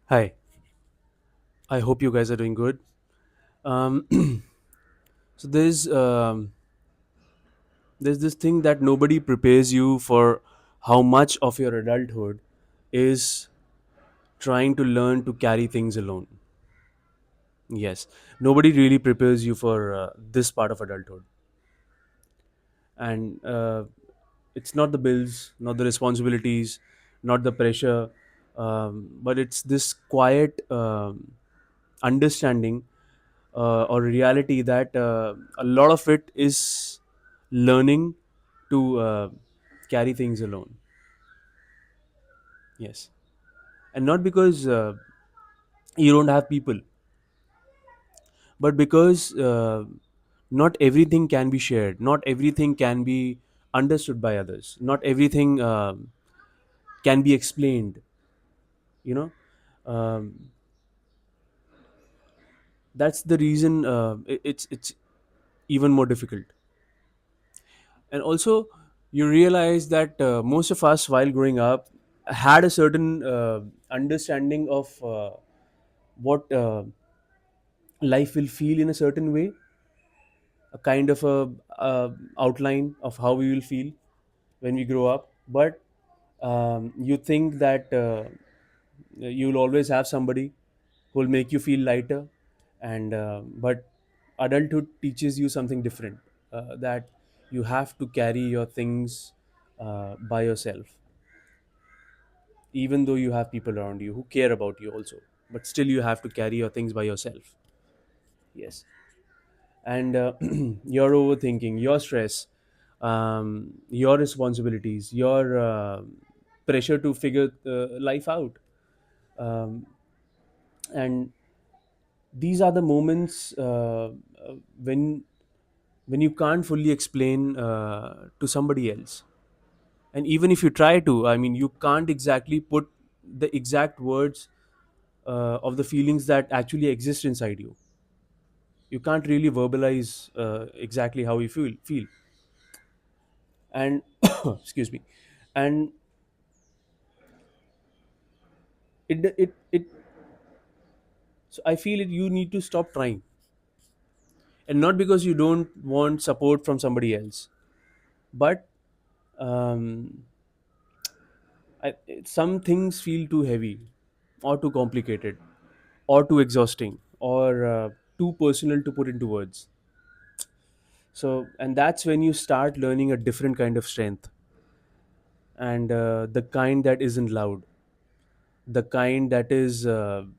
Hi, I hope you guys are doing good. Um, so there's this thing that nobody prepares you for how much of your adulthood is trying to learn to carry things alone. Yes, nobody really prepares you for this part of adulthood, and it's not the bills, not the responsibilities, not the pressure, but it's this quiet understanding or reality that a lot of it is learning to carry things alone. Yes, and not because you don't have people, but because not everything can be shared, not everything can be understood by others, not everything can be explained. You know, um, that's the reason it's even more difficult. And also, you realize that most of us while growing up had a certain understanding of what life will feel in a certain way, a kind of a outline of how we will feel when we grow up. But you think that you will always have somebody who will make you feel lighter, and but adulthood teaches you something different, that you have to carry your things by yourself, even though you have people around you who care about you also, but still you have to carry your things by yourself. Yes. And your overthinking, your stress, your responsibilities, your pressure to figure life out, um, and these are the moments when when you can't fully explain to somebody else. And even if you try to, I mean, you can't exactly put the exact words of the feelings that actually exist inside you. You can't really verbalize exactly how you feel. And excuse me. And it so I feel it, you need to stop trying. And not because you don't want support from somebody else, but um, some things feel too heavy, or too complicated, or too exhausting, or too personal to put into words. So, and that's when you start learning a different kind of strength, and the kind that isn't loud, the kind that is um,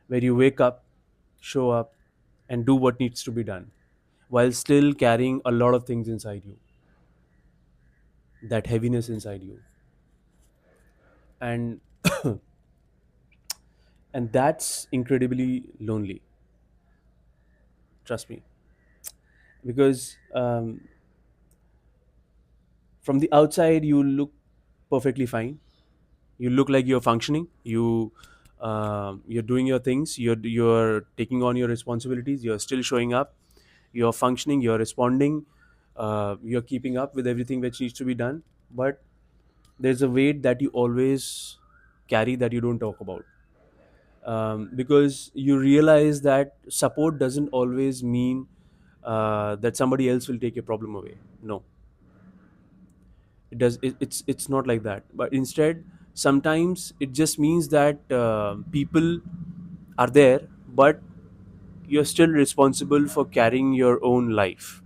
where you wake up, show up, and do what needs to be done while still carrying a lot of things inside you, that heaviness inside you. And and that's incredibly lonely, trust me, because from the outside you look perfectly fine. You look like you're functioning. You're doing your things. You're taking on your responsibilities. You're still showing up. You're functioning. You're responding. You're keeping up with everything which needs to be done. But there's a weight that you always carry that you don't talk about, because you realize that support doesn't always mean that somebody else will take your problem away. No, it's not like that, but instead sometimes it just means that people are there, but you're still responsible for carrying your own life,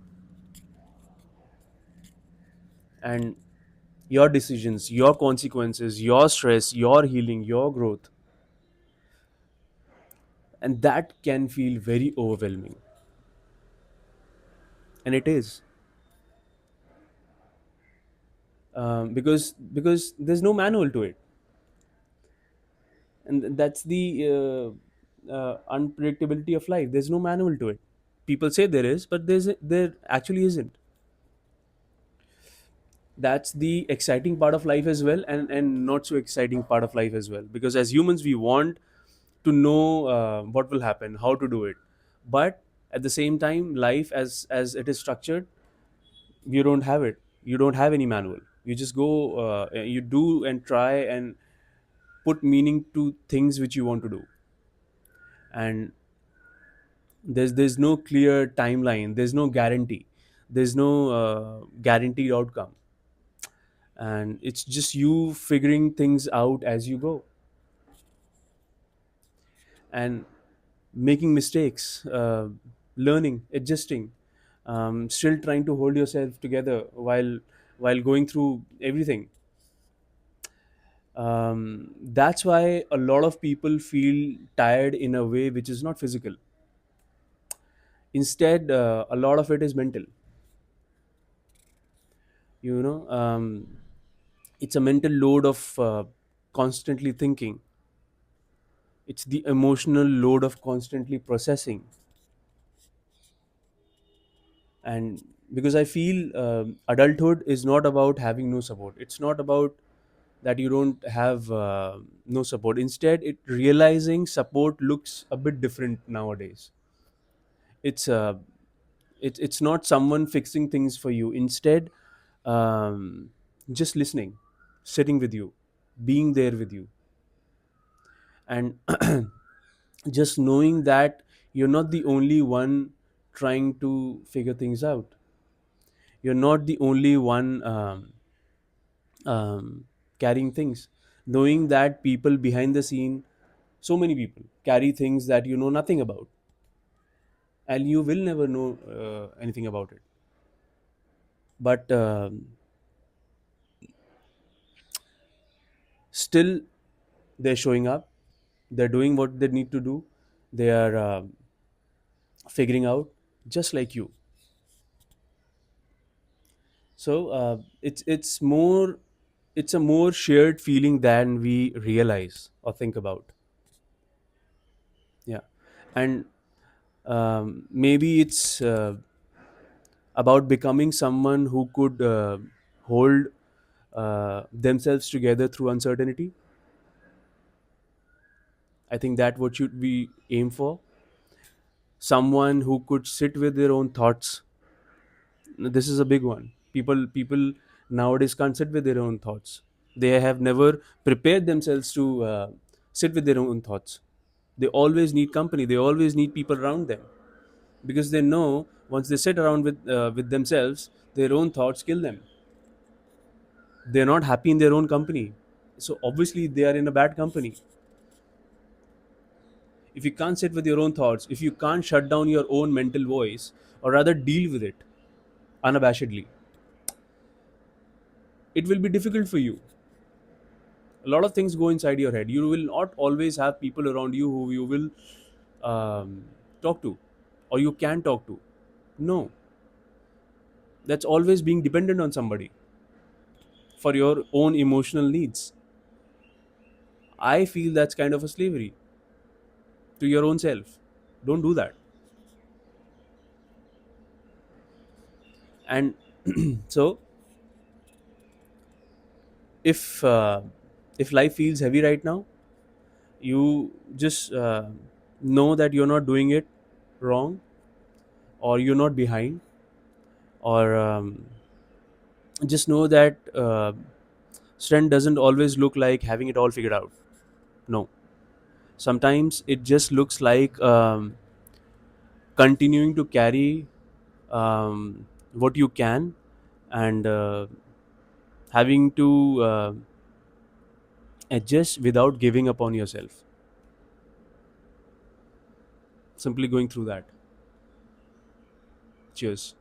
and your decisions, your consequences, your stress, your healing, your growth. And that can feel very overwhelming, and it is, because there's no manual to it. And that's the unpredictability of life. There's no manual to it. People say there is, but there actually isn't. That's the exciting part of life as well, and not so exciting part of life as well, because as humans we want to know what will happen, how to do it. But at the same time, life as it is structured, you don't have it. You don't have any manual. You just go, you do and try, and put meaning to things which you want to do. And there's no clear timeline, there's no guarantee, there's no guaranteed outcome, and it's just you figuring things out as you go, and making mistakes, learning, adjusting, still trying to hold yourself together while going through everything. That's why a lot of people feel tired in a way which is not physical. Instead, a lot of it is mental. You know, it's a mental load of constantly thinking. It's the emotional load of constantly processing. And because I feel adulthood is not about having no support. It's not about that you don't have no support. Instead, it realizing support looks a bit different nowadays. It's it's not someone fixing things for you. Instead, just listening, sitting with you, being there with you, and just knowing that you're not the only one trying to figure things out. You're not the only one carrying things. Knowing that people behind the scene, so many people carry things that you know nothing about, and you will never know anything about it. But still, they're showing up. They're doing what they need to do. They are figuring out, just like you. So it's a more shared feeling than we realize or think about. Yeah, and maybe it's about becoming someone who could hold themselves together through uncertainty. I think that what should we aim for. Someone who could sit with their own thoughts. This is a big one. People nowadays can't sit with their own thoughts. They have never prepared themselves to sit with their own thoughts. They always need company, they always need people around them, because they know once they sit around with themselves, their own thoughts kill them. They're not happy in their own company, so obviously they are in a bad company. If you can't sit with your own thoughts, if you can't shut down your own mental voice, or rather deal with it unabashedly, it will be difficult for you. A lot of things go inside your head. You will not always have people around you who you will um, talk to, or you can talk to. No, that's always being dependent on somebody for your own emotional needs. I feel that's kind of a slavery to your own self. Don't do that. And so, if if life feels heavy right now, you just know that you're not doing it wrong, or you're not behind, or just know that strength doesn't always look like having it all figured out. No, sometimes it just looks like continuing to carry what you can, and having to adjust without giving up on yourself. Simply going through that. Cheers.